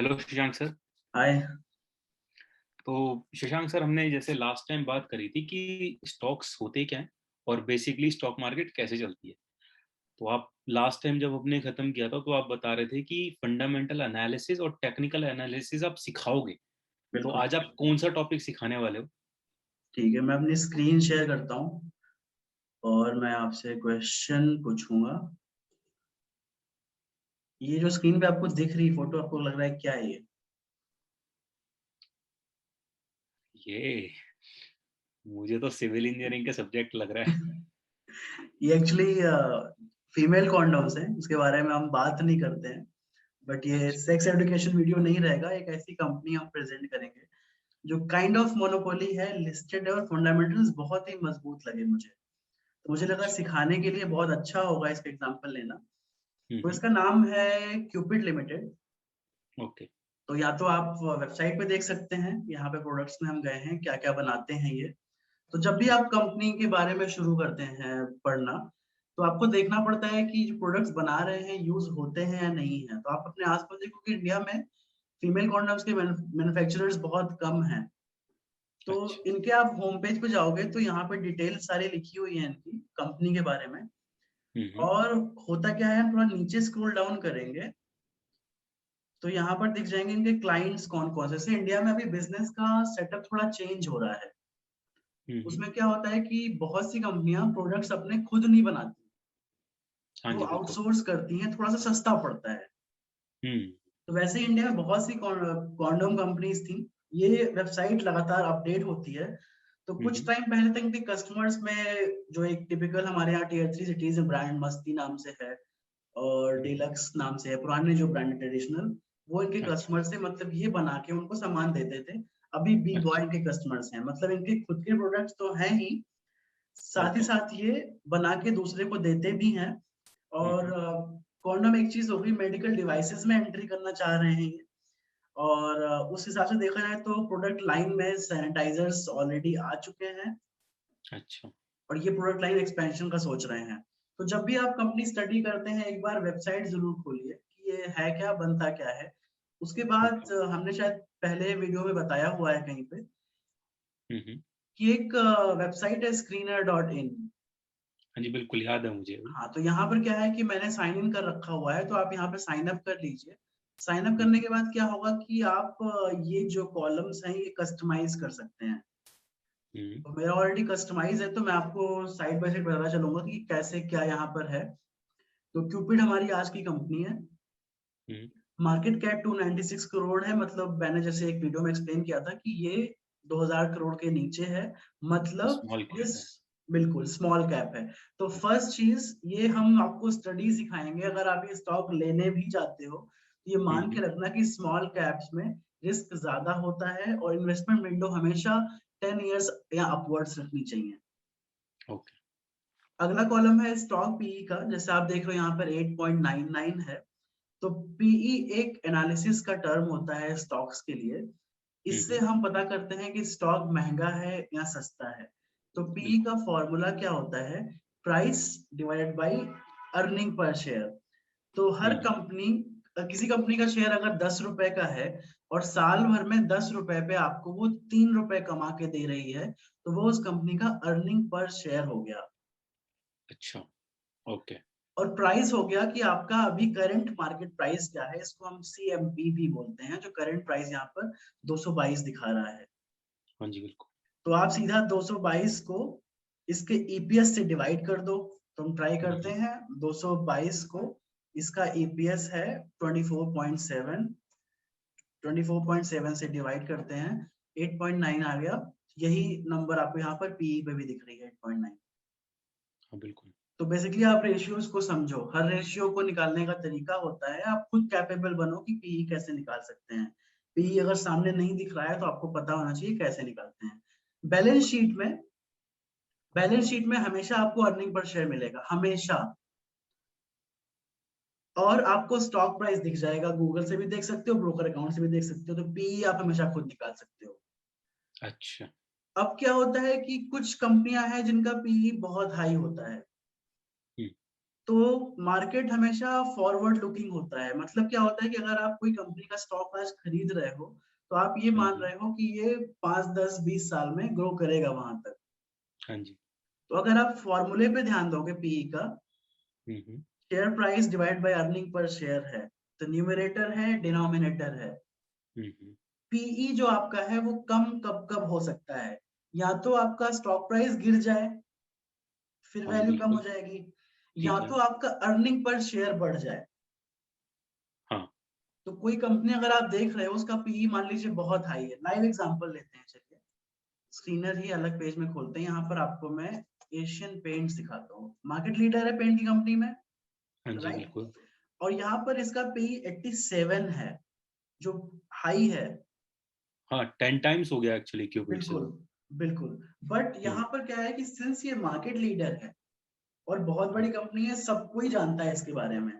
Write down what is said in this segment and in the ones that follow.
Hello Shashank sir. हाय। तो Shashank sir, हमने जैसे लास्ट टाइम बात करी थी कि स्टॉक्स होते क्या हैं और बेसिकली स्टॉक मार्केट कैसे चलती है। तो आप लास्ट टाइम जब हमने खत्म किया था तो आप बता रहे थे कि फंडामेंटल एनालिसिस और टेक्निकल एनालिसिस आप सिखाओगे। तो बिल्कुल। आज आप कौन सा टॉपिक सिखाने वाले हो? ठीक है, मैं अपनी स्क्रीन शेयर करता हूँ और मैं आपसे क्वेश्चन पूछूंगा। ये जो स्क्रीन पे आपको दिख रही फोटो, आपको लग रहा है क्या है ये? ये मुझे तो सिविल इंजीनियरिंग के सब्जेक्ट लग रहा है। ये एक्चुअली फीमेल कॉन्डोम्स हैं, उसके बारे में हम बात नहीं करते हैं। बट ये अच्छा। सेक्स एजुकेशन वीडियो नहीं रहेगा, एक ऐसी कंपनी हम प्रेजेंट करेंगे जो काइंड ऑफ मोनोपोली है, लिस्टेड है और फंडामेंटल्स बहुत ही मजबूत लगे मुझे। तो मुझे लगा अच्छा। सिखाने के लिए बहुत अच्छा होगा इसका एग्जांपल लेना। तो हम्म। इसका नाम है क्यूपिड लिमिटेड। ओके। तो या तो आप वेबसाइट पे देख सकते हैं, यहाँ पे प्रोडक्ट्स में हम गए हैं, क्या क्या बनाते हैं ये। तो जब भी आप कंपनी के बारे में शुरू करते हैं पढ़ना, तो आपको देखना पड़ता है कि जो प्रोडक्ट्स बना रहे हैं यूज होते हैं या नहीं है। तो आप अपने आसपास देखो कि इंडिया में फीमेल कॉन्डम्स के मैन्युफैक्चरर्स बहुत कम हैं। तो अच्छा। इनके आप होम पेज पे जाओगे तो यहाँ पे डिटेल सारी लिखी हुई है इनकी कंपनी के बारे में। हम्म। और होता क्या है, हम थोड़ा नीचे स्क्रॉल डाउन करेंगे तो यहाँ पर दिख जाएंगे इनके क्लाइंट्स कौन कौन से। जैसे इंडिया में अभी बिजनेस का सेटअप थोड़ा चेंज हो रहा है। हम्म। उसमें क्या होता है कि बहुत सी कंपनियां प्रोडक्ट्स अपने खुद नहीं बनाती, हाँ वो जी, बिल्कुल। आउटसोर्स करती हैं, थोड़ा सा सस्ता पड़ता है। हम्म। तो वैसे ही इंडिया में बहुत सी कॉन्डोम कंपनीज थी। ये वेबसाइट लगातार अपडेट होती है। तो कुछ हम्म। टाइम पहले तक इनके कस्टमर्स में जो एक टिपिकल हमारे यहाँ टीयर 3 सिटीज ब्रांड मस्ती नाम से है और हम्म। डीलक्स नाम से है, पुराने जो ब्रांड ट्रेडिशनल, वो इनके अच्छा। कस्टमर से मतलब ये बना के उनको सामान देते थे। अभी बी बॉय अच्छा। इनके कस्टमर्स हैं, मतलब इनके खुद के प्रोडक्ट्स तो हैं ही, साथ ही ओके। साथ ये बना के दूसरे को देते भी हैं। और हम्म। कॉन्डम एक चीज होगी, मेडिकल डिवाइसेस में एंट्री करना चाह रहे हैं ये। और उस हिसाब से देखा जाए तो प्रोडक्ट लाइन में सैनिटाइजर्स ऑलरेडी आ चुके हैं अच्छा। और ये प्रोडक्ट लाइन एक्सपेंशन का सोच रहे हैं। तो जब भी आप कंपनी स्टडी करते हैं, एक बार वेबसाइट जरूर खोलिए कि ये है क्या, बनता क्या है। उसके ओके। बाद हमने शायद पहले वीडियो में बताया हुआ है कहीं पे हम्म। कि एक वेबसाइट है screener.in। हाँ जी, बिल्कुल याद है मुझे अभी। हाँ, तो यहाँ पर क्या है कि मैंने साइन इन कर रखा हुआ है, तो आप यहाँ पे साइन अप कर लीजिए। साइन अप करने हम्म। के बाद क्या होगा कि आप ये जो कॉलम्स हैं ये कस्टमाइज कर सकते हैं। हम्म। तो मेरा ऑलरेडी कस्टमाइज है, तो मैं आपको साइड बाय साइड बताना चलूंगा कि कैसे क्या यहाँ पर है। तो क्यूपिड हमारी आज की कंपनी है। हम्म। मार्केट कैप 296 करोड़ है। मतलब मैंने जैसे एक वीडियो में एक्सप्लेन किया था कि ये 2000 करोड़ के नीचे है। मतलब स्मॉल ये कैप है। बिल्कुल स्मॉल कैप है। तो फर्स्ट चीज ये हम आपको स्टडी सिखाएंगे, अगर आप ये स्टॉक लेने भी चाहते हो तो ये मान के हम्म। रखना कि स्मॉल कैप्स में रिस्क ज्यादा होता है और इन्वेस्टमेंट विंडो हमेशा 10 इयर्स या अपवर्ड्स रखनी चाहिए। ओके। अगला कॉलम है स्टॉक पीई का, जैसे आप देख रहे हो यहाँ पर 8.99 है। तो पीई एक एनालिसिस का टर्म होता है स्टॉक्स के लिए। इससे हम्म। हम पता करते हैं कि स्टॉक महंगा है या सस्ता है। तो पीई बिल्कुल। का फॉर्मूला क्या होता है? Price divided by earning per share. तो हर हम्म। कंपनी, किसी कंपनी का शेयर अगर 10 रुपए का है और साल भर में 10 रुपए पे आपको वो 3 रुपए कमा के दे रही है, तो वो उस कंपनी का अर्निंग पर शेयर हो गया। अच्छा। ओके। और प्राइस हो गया कि आपका अभी करंट मार्केट प्राइस क्या है, इसको हम सीएमपी भी बोलते हैं। जो करंट प्राइस यहाँ पर 222 दिखा रहा है। हाँ जी, बिल्कुल। तो आप सीधा 222 को इसके ईपीएस से डिवाइड कर दो। तो हम ट्राई करते हम्म। हैं 222 को, इसका ईपीएस है 24.7, 24.7 से डिवाइड करते हैं, 8.9 आ गया। यही नंबर आपको यहाँ पर पीई पे भी दिख रही है, 8.9। हाँ, बिल्कुल। तो बेसिकली आप रेशियोज को समझो, हर रेशियो को निकालने का तरीका होता है, आप खुद कैपेबल बनो कि पीई कैसे निकाल सकते हैं। पीई अगर सामने नहीं दिख रहा है तो आपको पता होना चाहिए कैसे निकालते हैं। बैलेंस शीट में बैलेंस शीट में हमेशा आपको अर्निंग पर शेयर मिलेगा, हमेशा। और आपको स्टॉक प्राइस दिख जाएगा, गूगल से भी देख सकते हो, ब्रोकर अकाउंट से भी देख सकते हो। तो पीई आप हमेशा खुद निकाल सकते हो। अच्छा। अब क्या होता है कि कुछ कंपनियां हैं जिनका पीई बहुत हाई होता है। हम्म। तो मार्केट हमेशा फॉरवर्ड लुकिंग होता है। मतलब क्या होता है कि अगर आप कोई कंपनी का स्टॉक आज खरीद रहे हो, तो आप ये मान हम्म। रहे हो कि ये 5, 10, 20 साल में ग्रो करेगा वहां तक। हाँ जी। तो अगर आप फॉर्मूले पे ध्यान दोगे पीई का, हम्म। Share price divide by earning per share है, तो न्यूमरेटर है, डिनोमिनेटर है। हम्म। पीई जो आपका है वो कम कब कब हो सकता है, या तो आपका स्टॉक प्राइस गिर जाए, फिर हाँ वैल्यू कम हो बिल्कुल। जाएगी, या ठीक है। तो आपका अर्निंग पर शेयर बढ़ जाए। हाँ। तो कोई कंपनी अगर आप देख रहे हो उसका पीई मान लीजिए बहुत हाई है, लाइव एग्जांपल लेते हैं, चलिए स्क्रीनर ही अलग पेज में खोलते हैं, यहाँ पर आपको मैं एशियन पेंट्स दिखाता हूँ, मार्केट लीडर है पेंट की कंपनी में, हाँ जी राइट। बिल्कुल। और यहाँ पर इसका पीई 87 है, जो हाई है। हाँ 10 टाइम्स हो गया एक्चुअली क्यूपिड से बिल्कुल, तो। बिल्कुल। बट हम्म। यहाँ पर क्या है कि सिंस ये मार्केट लीडर है और बहुत हम्म। बड़ी कंपनी है, सब कोई जानता है इसके बारे में,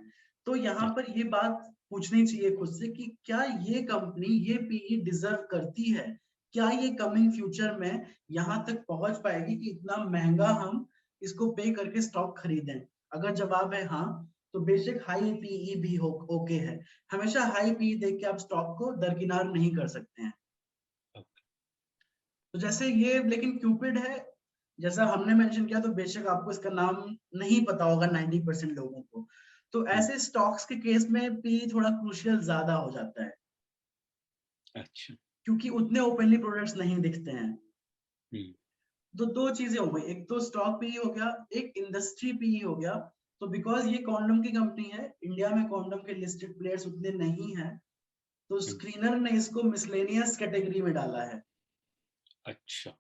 तो यहाँ पर ये बात पूछनी चाहिए खुद से कि क्या ये कंपनी ये पीई डिजर्व करती है, क्या ये कमिंग फ्यूचर में यहाँ तक पहुंच पाएगी कि इतना महंगा हम इसको पे करके स्टॉक खरीदें। अगर जवाब है हाँ, तो बेशक हाई पीई भी हो ओके है। हमेशा हाई पीई देख के आप स्टॉक को दरकिनार नहीं कर सकते हैं। अच्छा। तो जैसे ये लेकिन क्यूपिड है, जैसा हमने मेंशन किया, तो बेशक आपको इसका नाम नहीं पता होगा 90% लोगों को। तो हम्म। ऐसे स्टॉक्स के केस में पी थोड़ा क्रूशियल ज्यादा हो जाता है, अच्छा। क्योंकि उतने ओपनली प्रोडक्ट्स नहीं दिखते हैं। हम्म। तो दो चीजें हो गई, एक तो स्टॉक पी हो गया, एक इंडस्ट्री पी हो गया। तो बिकॉज ये कॉन्डम की कंपनी है, इंडिया में कॉन्डम के लिस्टेड प्लेयर्स उतने नहीं हैं, तो हम्म। स्क्रीनर ने इसको मिसलेनियस कैटेगरी में डाला है। अच्छा।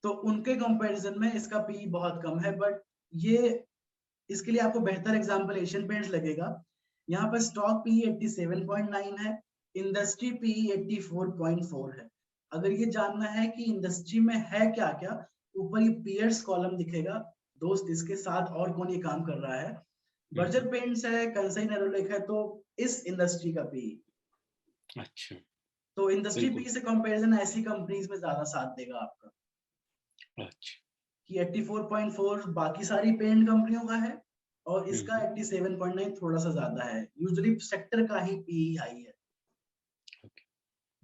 तो उनके कंपैरिजन में इसका पी बहुत कम है। बट ये, इसके लिए आपको बेहतर एग्जांपल एशियन पेंट्स लगेगा। यहाँ पर स्टॉक पी 87.9 है, इंडस्ट्री पी 84.4 है। अगर ये जानना है कि इंडस्ट्री में है क्या क्या, ऊपर ये पीयर्स कॉलम दिखेगा, दोस्त इसके साथ और कौन ये काम कर रहा है। हम्म। बर्जर पेंट्स है, कंसाई नेरोलेक है, तो इस इंडस्ट्री का पी, अच्छा। तो इंडस्ट्री बिल्कुल। पी से कंपैरिजन ऐसी कंपनीज में ज्यादा साथ देगा आपका, अच्छा। कि 84.4 बाकी सारी पेंट कंपनियों का है, और इसका हम्म। 87.9 थोड़ा सा ज्यादा है, यूजुअली सेक्टर का ही पी हाई है। Okay.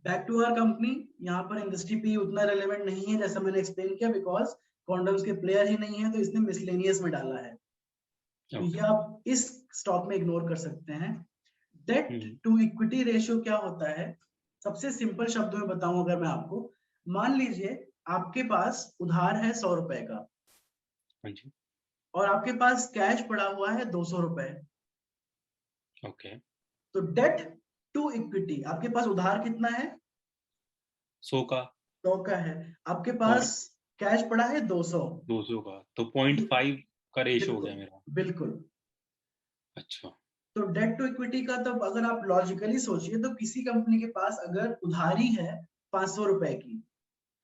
Back to our company, यहाँ पर इंडस्ट्री पी उतना रेलेवेंट नहीं है जैसा मैंने एक्सप्लेन किया, बिकॉज कॉन्डम्स के प्लेयर ही नहीं है, तो इसने मिसलेनियस में डाला है। तो ये ओके। आप इस स्टॉक में इग्नोर कर सकते हैं। Debt hmm. To equity ratio क्या होता है, सबसे सिंपल शब्दों में बताऊं अगर मैं आपको, मान लीजिए आपके पास उधार है 100 रुपए का, हाँ जी। और आपके पास कैश पड़ा हुआ है 200 रुपए। ओके। तो डेट टू इक्विटी, आपके पास उधार कितना है, 100 का 100 का है, आपके और पास कैश पड़ा है 200। 200 का, तो 0.5 का रेशो हो बिल्कुल, गया मेरा। बिल्कुल। अच्छा। तो डेट टू इक्विटी का, तब अगर आप लॉजिकली सोचिए, तो किसी कंपनी के पास अगर उधारी है 500 रुपए की,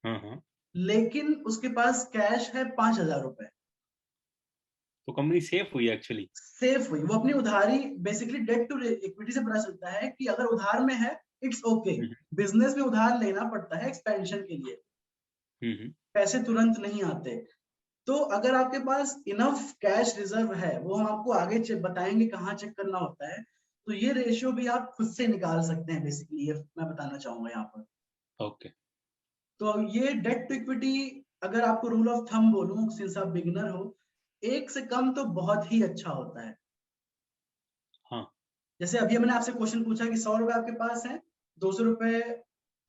हाँ हाँ। लेकिन उसके पास कैश है 5000 रुपए, तो कंपनी सेफ हुई एक्चुअली। सेफ हुई वो अपनी उधारी। बेसिकली डेट टू इक्विटी से पता चलता है कि अगर उधार में है, इट्स ओके। हम्म। बिजनेस में उधार लेना पड़ता है एक्सपेंशन के लिए, हम्म। पैसे तुरंत नहीं आते। तो अगर आपके पास इनफ कैश रिजर्व है, वो हम आपको आगे बताएंगे कहाँ चेक करना होता है, तो ये रेशियो भी आप खुद से निकाल सकते हैं, बेसिकली ये मैं बताना चाहूंगा यहाँ पर। ओके। तो ये डेट टू इक्विटी, अगर आपको रूल ऑफ थंब बोलूं, सिंस आप बिगिनर हो, एक से कम तो बहुत ही अच्छा होता है। हाँ। जैसे अभी मैंने आपसे क्वेश्चन पूछा कि 100 रुपए आपके पास है, 200 रुपए,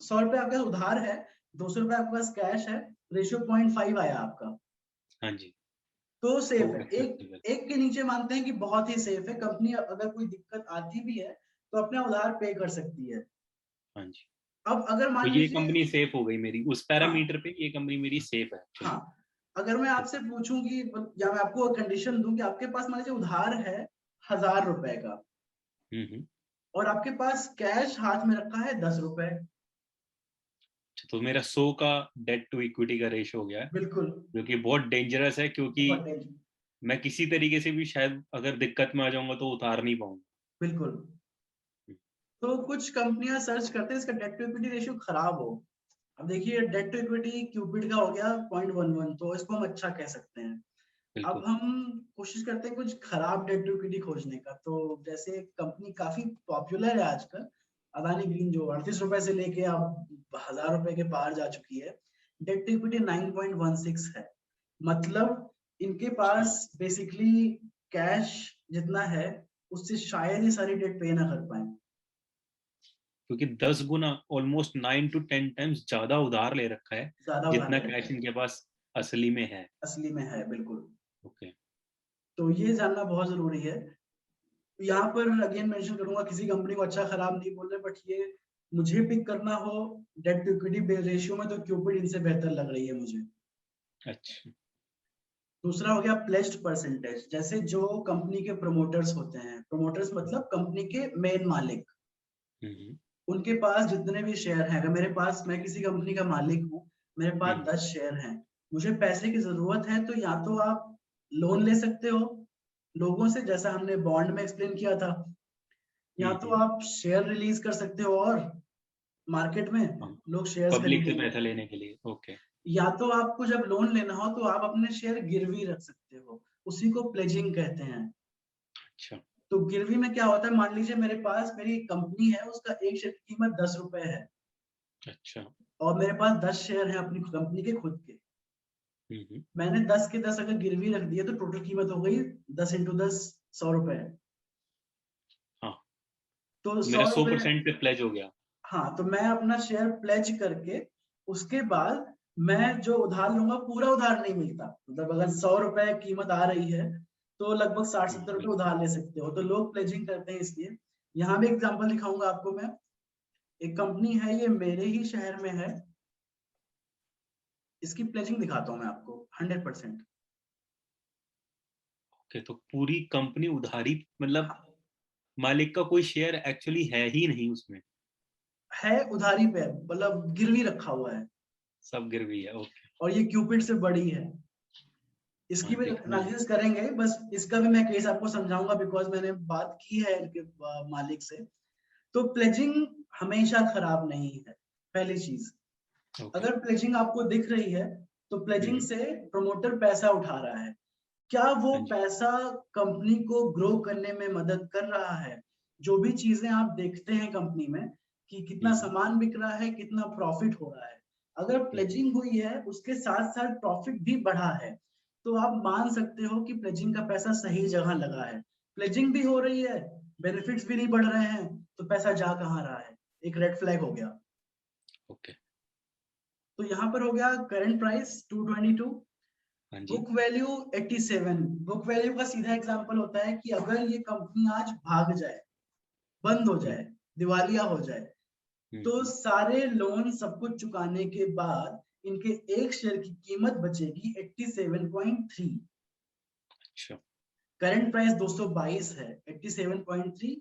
100 रुपए आपके पास उधार है, 200 रुपए आपके पास कैश है, रेशियो 0.5 आया आपका, हाँ जी। तो तो सेफ है। एक एक्सेप्टेबल। एक के नीचे मानते हैं कि बहुत ही सेफ है कंपनी, अगर कोई दिक्कत आती भी है तो अपना उधार पे कर सकती है। हाँ जी। अब अगर तो मान ये लीजिए, कंपनी सेफ हो गई मेरी उस हाँ, पैरामीटर पे, ये कंपनी मेरी सेफ है हाँ, एक्चुअली। अगर मैं आपसे पूछूं कि, या मैं आपको कंडीशन दूं कि आपके पास मान लीजिए उधार है 1000 रुपए का, हम्म। और आपके पास कैश हाथ में रखा है 10 रुपए। अच्छा, तो मेरा 100 का डेट टू इक्विटी का रेशो हो गया है, बिल्कुल, जो कि बहुत डेंजरस है, क्योंकि बहुत डेंजर, मैं किसी तरीके से भी शायद अगर दिक्कत में आ जाऊंगा तो उतार नहीं पाऊंगा। बिल्कुल। तो कुछ कंपनियां सर्च करते हैं इसका डेट टू इक्विटी रेशियो खराब हो। अब देखिए डेट टू इक्विटी क्यूपिड का हो गया 0.11, तो इसको हम अच्छा कह सकते हैं। अब बिल्कुल। हम कोशिश करते हैं कुछ खराब डेट टू इक्विटी खोजने का। तो जैसे कंपनी काफी पॉपुलर है आजकल, अदानी ग्रीन, जो 38 रुपए से लेके अब 1000 रुपए के पार जा चुकी है। डेट टू इक्विटी 9.16 है। मतलब इनके अच्छा, पास बेसिकली कैश जितना है उससे शायद ही सारी डेट पे ना कर पाए। क्योंकि 10 गुना, ऑलमोस्ट 9 to 10 times ज्यादा उधार ले रखा है ज्यादा उधार जितना ले रखा कैश है, इनके पास असली में है। असली में है बिल्कुल। ओके। तो ये जानना बहुत जरूरी है। यहाँ पर अगेन मेंशन करूंगा, किसी कंपनी को अच्छा खराब नहीं बोल रहे, बट ये मुझे पिक करना हो डेट टू इक्विटी रेशियो में, तो क्यूपिड इनसे बेहतर लग रही है मुझे। अच्छा। दूसरा हो गया प्लेज्ड परसेंटेज। जैसे जो कंपनी के प्रमोटर्स होते हैं, प्रमोटर्स मतलब कंपनी के मेन मालिक, हम्म। उनके पास जितने भी शेयर हैं, अगर मेरे पास, मैं किसी कंपनी का मालिक हूँ, मेरे पास हम्म। 10 शेयर हैं, मुझे पैसे की जरूरत है, तो या तो आप लोन ले सकते हो लोगों से, जैसा हमने बॉन्ड में एक्सप्लेन किया था, या तो हम्म। आप शेयर रिलीज कर सकते हो और मार्केट में हाँ, लोग शेयर्स पब्लिक से खरीदेंगे, पैसा लेने के लिए। ओके। या तो आपको जब लोन लेना हो तो आप अपने शेयर गिरवी रख सकते हो, उसी को प्लेजिंग कहते हैं। अच्छा। तो गिरवी में क्या होता है, मान लीजिए मेरे पास मेरी कंपनी है, उसका एक शेयर की कीमत 10 रुपए है, अच्छा। और मेरे पास 10 शेयर है अपनी कंपनी के खुद के। हम्म। मैंने 10 के 10 अगर गिरवी रख दिए तो टोटल कीमत हो गई 10 इंटू 10, 100 रुपए। हाँ, तो तो मेरा 100 रुपए, 100% पे प्लेज हो गया। हाँ, तो मैं अपना शेयर प्लेज करके उसके बाद मैं जो उधार लूंगा, पूरा उधार नहीं मिलता, मतलब अगर 100 रुपए कीमत आ रही है तो लगभग 60-70 रुपए बिल्कुल। उधार ले सकते हो। तो लोग प्लेजिंग करते हैं इसलिए। यहाँ भी एग्जांपल दिखाऊंगा आपको मैं। एक कंपनी है, ये मेरे ही शहर में है, इसकी प्लेजिंग दिखाता हूँ मैं आपको 100%। ओके, तो पूरी कंपनी उधारी, मतलब हाँ, मालिक का कोई शेयर एक्चुअली है ही नहीं उसमें। है उधारी पे, मतलब गिरवी रखा हुआ है, सब गिरवी है। ओके। और ये क्यूपिड से बड़ी है। हाँ, इसकी भी देखने में। एनालिसिस करेंगे, बस इसका भी मैं केस आपको समझाऊंगा, बिकॉज मैंने बात की है इनके मालिक से। तो प्लेजिंग हमेशा खराब नहीं है, पहली चीज। ओके। अगर प्लेजिंग आपको दिख रही है तो प्लेजिंग हम्म। से प्रमोटर पैसा उठा रहा है। क्या वो हाँ जी। पैसा कंपनी को ग्रो करने में मदद कर रहा है? जो भी चीजें आप देखते हैं कंपनी में, कि कितना हम्म। सामान बिक रहा है, कितना प्रॉफिट हो रहा है, अगर हम्म। प्लेजिंग हुई है उसके साथ साथ प्रॉफिट भी बढ़ा है, तो आप मान सकते हो कि प्लेजिंग का पैसा सही जगह लगा है। प्लेजिंग भी हो रही है, बेनिफिट्स भी नहीं बढ़ रहे हैं, तो पैसा जा कहाँ रहा है? एक रेड फ्लैग हो गया। ओके। तो यहाँ पर हो गया करंट प्राइस 222, हाँ जी। Book value 87। बुक वैल्यू का सीधा एग्जांपल होता है कि अगर ये कंपनी आज भाग जाए, बंद हो हम्म। जाए, दिवालिया हो जाए, तो हम्म। सारे लोन सब कुछ चुकाने के बाद इनके एक शेयर की कीमत बचेगी 87.3। अच्छा। करंट प्राइस 222 है, 87.3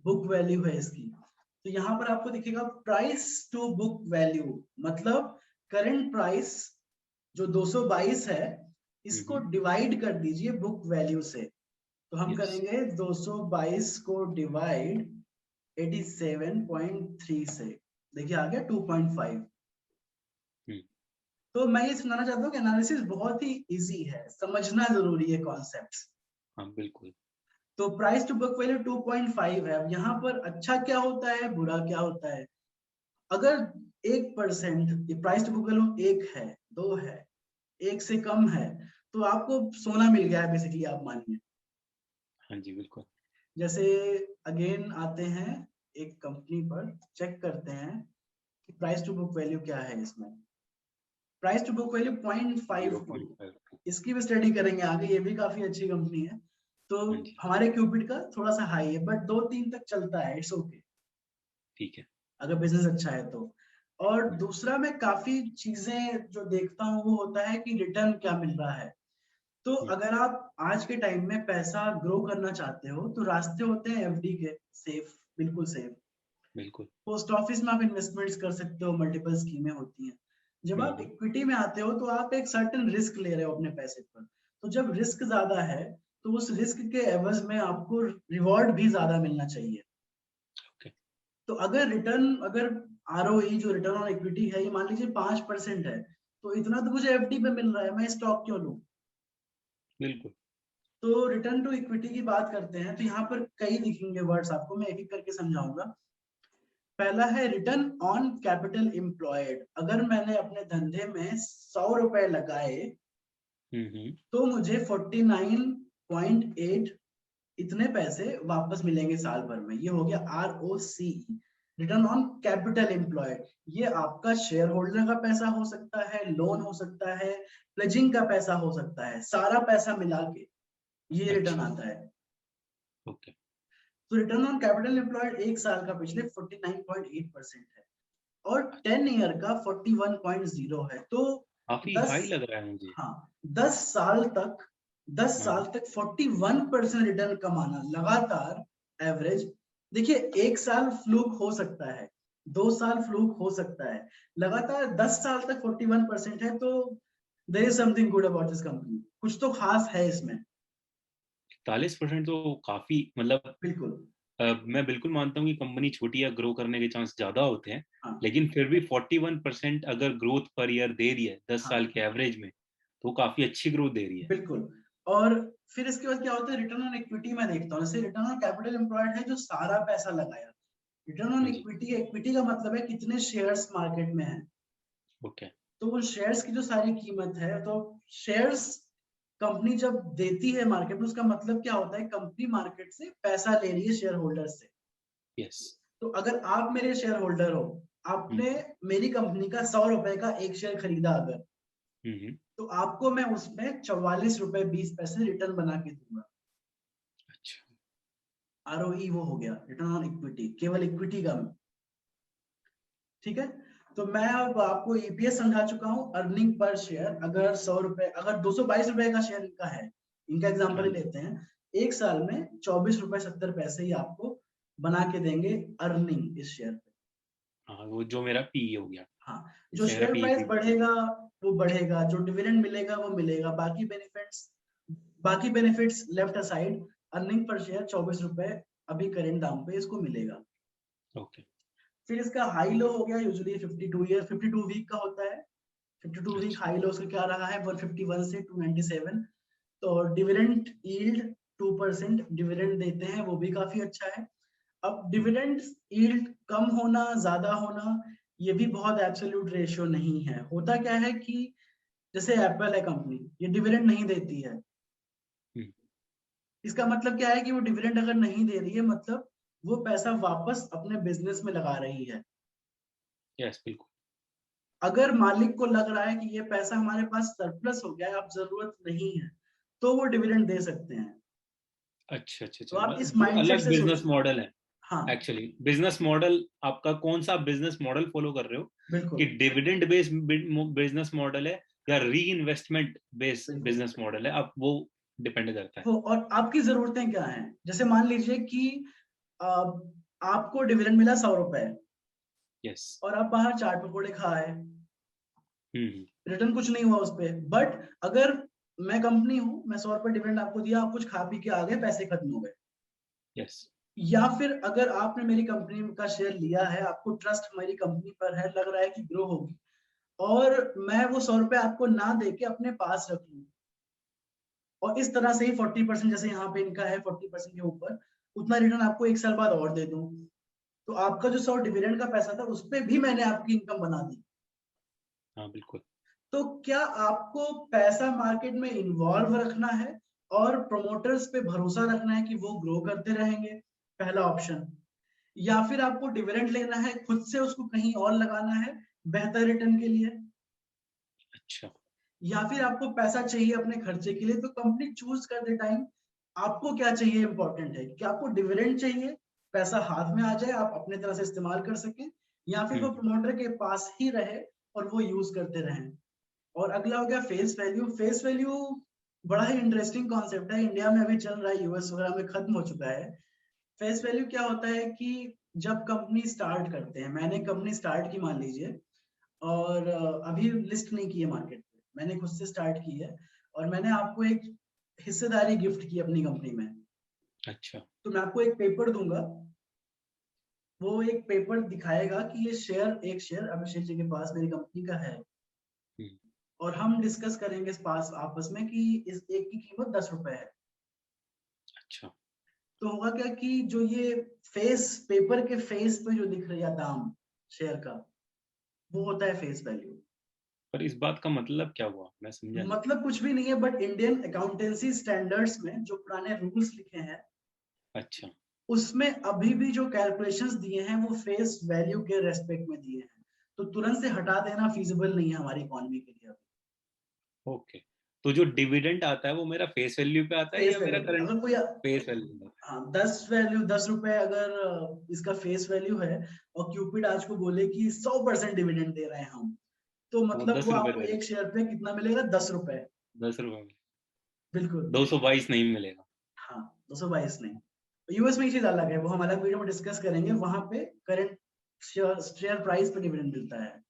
बुक वैल्यू है इसकी। तो यहाँ पर आपको दिखेगा प्राइस टू बुक वैल्यू, मतलब करंट प्राइस जो 222 है, इसको हम्म। डिवाइड कर दीजिए बुक वैल्यू से। तो हम यस। करेंगे 222 को डिवाइड 87.3 से, देखिए आ गया 2.5। हम्म। तो मैं ये सुनाना चाहता हूँ कि एनालिसिस बहुत ही इजी है, समझना जरूरी है कॉन्सेप्ट्स। हाँ, बिल्कुल। तो प्राइस टू बुक वैल्यू 2.5 है। अब यहाँ पर अच्छा क्या होता है, बुरा क्या होता है? अगर 1% ये प्राइस टू बुक वैल्यू 1 है, 2 है, 1 से कम है, तो आपको सोना मिल गया है बेसिकली, आप मानिए। हाँ जी, बिल्कुल। जैसे अगेन आते हैं एक कंपनी पर, चेक करते हैं कि प्राइस टू बुक वैल्यू क्या है इसमें। Price to book value 0.52, 0.5। इसकी भी स्टडी करेंगे आगे, ये भी काफी अच्छी कंपनी है। तो हाँ जी। हमारे क्यूपिड का थोड़ा सा हाई है, बट 2-3 तक चलता है, इट्स ओके, ठीक है। अगर बिजनेस अच्छा है तो। और हम्म। दूसरा मैं काफी चीजें जो देखता हूँ वो होता है कि रिटर्न क्या मिल रहा है। तो हम्म। अगर आप आज के टाइम में पैसा ग्रो करना चाहते हो तो रास्ते होते हैं एफडी के, सेफ, बिल्कुल सेफ। बिल्कुल। पोस्ट ऑफिस में आप इन्वेस्टमेंट्स कर सकते हो, मल्टीपल स्कीमें होती हैं। जब आप हम्म। इक्विटी में आते हो तो आप एक सर्टेन रिस्क ले रहे हो अपने पैसे पर। तो जब रिस्क ज्यादा है तो उस रिस्क के एवज में आपको रिवॉर्ड भी ज्यादा मिलना चाहिए। ओके। तो अगर रिटर्न, अगर आरओई जो रिटर्न ऑन इक्विटी है, ये मान लीजिए 5% है, तो इतना तो मुझे एफडी पे मिल रहा है, मैं स्टॉक क्यों लूं? बिल्कुल। तो रिटर्न टू इक्विटी की बात करते हैं, तो यहाँ पर कई दिखेंगे वर्ड्स आपको, मैं एक-एक करके समझाऊँगा। पहला है रिटर्न ऑन कैपिटल एम्प्लॉयड। अगर मैंने अपने धंधे में ₹100 लगाए, हम्म। तो मुझे 49.8 इतने पैसे वापस मिलेंगे साल भर में। ये हो गया ROCE, return on capital employed. ये आपका शेयर होल्डर का पैसा हो सकता है, लोन हो सकता है, प्लेजिंग का पैसा हो सकता है, सारा पैसा मिला के ये रिटर्न अच्छा। आता है। ओके। तो रिटर्न ऑन कैपिटल एम्प्लॉयड 1 साल का पिछले 49.8% है और 10 ईयर का 41.0 है। तो काफी 10, हाई लग रहा है मुझे। हाँ, 10 साल तक 10 हाँ। साल तक 41% रिटर्न कमाना लगातार एवरेज। देखिए, 1 साल फ्लूक हो सकता है, 2 साल फ्लूक हो सकता है, लगातार 10 साल तक 41% है, तो there is something good about this company, कुछ तो खास है इसमें। 40% तो काफी, मतलब बिल्कुल। मैं बिल्कुल मानता हूँ कि कंपनी छोटी या ग्रो करने के चांस ज्यादा होते हैं, हाँ, लेकिन फिर भी 41% अगर ग्रोथ पर ईयर दे रही है 10 साल हाँ, के एवरेज में, तो काफी अच्छी ग्रोथ दे रही है। बिल्कुल। और फिर इसके बाद क्या होता है, रिटर्न ऑन इक्विटी में देखता हूँ। जैसे रिटर्न ऑन कैपिटल एम्प्लॉयड है जो सारा पैसा लगाया। रिटर्न ऑन हाँ जी। इक्विटी, इक्विटी का मतलब है कितने शेयर्स मार्केट में है। ओके। तो वो शेयर्स की जो सारी कीमत है, तो शेयर्स कंपनी जब देती है मार्केट में, उसका मतलब क्या होता है, कंपनी मार्केट से पैसा ले रही है शेयर होल्डर से। यस। तो अगर आप मेरे शेयर होल्डर हो, आपने मेरी कंपनी का ₹100 का एक शेयर खरीदा अगर, हम्म। तो आपको मैं उसमें ₹44.20 रिटर्न बना के दूंगा। अच्छा। ROE वो हो गया, रिटर्न ऑन इक्विटी, केवल इक्विटी का। ठीक है। तो मैं अब आपको ईपीएस समझा चुका हूँ, अर्निंग पर शेयर। अगर ₹100, अगर ₹222 का शेयर इनका है, इनका एग्जांपल हाँ ही जी। लेते हैं, एक साल में ₹24.70 ही आपको बना के देंगे अर्निंग इस शेयर पे। हाँ, वो जो मेरा पी हो गया, हाँ, जो इससे मेरा शेयर पी प्राइस भी बढ़ गया। बढ़ेगा वो बढ़ेगा, जो डिविडेंड मिलेगा वो मिलेगा, बाकी benefits left aside, earning per share ₹24 अभी करेंट दाम पे इसको मिलेगा। ओके। फिर इसका हाई लो हो गया, यूजुअली 52 वीक का होता है। 52 वीक अच्छा। हाई लो उसका क्या रहा है, 151 से 297। तो डिविडेंड यील्ड 2% डिविडेंड देते हैं, वो भी काफी अच्छा है। अब डिविडेंड यील्ड कम होना ज्यादा होना, ये भी बहुत एब्सोल्यूट रेशियो नहीं है। होता क्या है कि जैसे एप्पल है कंपनी, ये डिविडेंड नहीं देती है। इसका मतलब क्या है कि वो डिविडेंड अगर नहीं दे रही है, मतलब वो पैसा वापस अपने बिजनेस में लगा रही है। यस, बिल्कुल। अगर मालिक को लग रहा है कि ये पैसा हमारे पास सरप्लस हो गया है, अब जरूरत नहीं है, तो वो डिविडेंड दे सकते हैं। अच्छा अच्छा तो अच्छा, आप इस दो माइंडसेट अलग से बिजनेस सोचिए। मॉडल है। हाँ, एक्चुअली बिजनेस मॉडल आपका कौन सा बिजनेस मॉडल फॉलो कर रहे हो, बिल्कुल, कि डिविडेंड बेस्ड बिजनेस मॉडल है या री इन्वेस्टमेंट बेस्ड बिल्कुल। बिजनेस मॉडल है, अब वो डिपेंड करता है। वो और आपकी जरूरतें क्या हैं। जैसे मान लीजिए कि अ, आपको डिविडेंड मिला ₹100 यस। और आप बाहर चाट पकौड़े खाए, हम्म। रिटर्न कुछ नहीं हुआ उस पे। बट अगर मैं कंपनी हूँ, मैं ₹100 डिविडेंड आपको दिया, आप कुछ खा पी के आ गए, पैसे खत्म हो गए। यस। या फिर अगर आपने मेरी कंपनी का शेयर लिया है, आपको ट्रस्ट मेरी कंपनी पर है, लग रहा है कि ग्रो होगी, और मैं वो ₹100 आपको ना दे के अपने पास रख लूं, और इस तरह से ही 40%, जैसे यहाँ पे इनका है 40% के ऊपर, उतना रिटर्न आपको एक साल बाद और दे दूं, तो आपका जो 100 डिविडेंड का पैसा था उस पे भी मैंने आपकी इनकम बना दी। हाँ बिल्कुल। तो क्या आपको पैसा मार्केट में इन्वॉल्व रखना है और प्रोमोटर्स पे भरोसा रखना है कि वो ग्रो करते रहेंगे, पहला ऑप्शन, या फिर आपको डिविडेंड लेना है, खुद से उसको कहीं और लगाना है बेहतर रिटर्न के लिए, अच्छा। या फिर आपको पैसा चाहिए अपने खर्चे के लिए। तो कंपनी चूज करते टाइम आपको क्या चाहिए इंपॉर्टेंट है, कि आपको डिविडेंड चाहिए, पैसा हाथ में आ जाए, आप अपने तरह से इस्तेमाल कर सकें, या फिर वो हम्म। प्रमोटर के पास ही रहे और वो यूज करते रहें। और अगला हो गया फेस वैल्यू। फेस वैल्यू बड़ा ही इंटरेस्टिंग कॉन्सेप्ट है, इंडिया में अभी चल रहा है, यूएस वगैरह में खत्म हो चुका है। फेस वैल्यू क्या होता है कि जब कंपनी स्टार्ट करते हैं, मैंने कंपनी स्टार्ट की मान लीजिए, और अभी लिस्ट नहीं की है मार्केट पे, मैंने खुद से स्टार्ट की है, और मैंने आपको एक हिस्सेदारी गिफ्ट की अपनी कंपनी में। अच्छा। तो मैं आपको एक पेपर दूंगा, वो एक पेपर दिखाएगा कि ये शेयर, एक शेयर अभिषेक जी के पास मेरी कंपनी का है। हम्म। और हम डिस्कस करेंगे इस पास आपस में कि इस एक की कीमत 10 रुपए है। अच्छा। तो होगा क्या कि जो ये फेस पेपर के फेस पे जो दिख रहा है दाम शेयर का, वो होता है फेस वैल्यू। पर इस बात का मतलब क्या हुआ, मैं समझा नहीं। मतलब कुछ भी नहीं है, बट इंडियन अकाउंटेंसी स्टैंडर्ड्स में जो पुराने रूल्स लिखे हैं अच्छा। उसमें अभी भी जो कैलकुलेशंस दिए हैं वो फेस वैल्यू के रेस्पेक्ट में दिए हैं। तो तुरंत से हटा देना फीजिबल नहीं है हमारी इकोनॉमी के लिए। ओके। तो जो डिविडेंड आता है वो मेरा फेस वैल्यू पे आता है फेस या मेरा वैल्यू पे करंट अगर कोई, फेस वैल्यू पे? हाँ 10 रुपए अगर इसका फेस वैल्यू है और क्यूपिड आज को बोले कि 100% डिविडेंड दे रहे हैं हम, तो तो वो मतलब दस वो रुपए आपको दे रहे एक शेयर पे कितना मिलेगा? 10 रुपए। 10 रुपए में। बिल्कुल। 222 नहीं मिलेगा। हाँ 222 नहीं। यूएस में ये चीज अलग है, वो हम अलग वीडियो में डिस्कस करेंगे। वहां पे करंट शेयर प्राइस पे डिविडेंड मिलता है।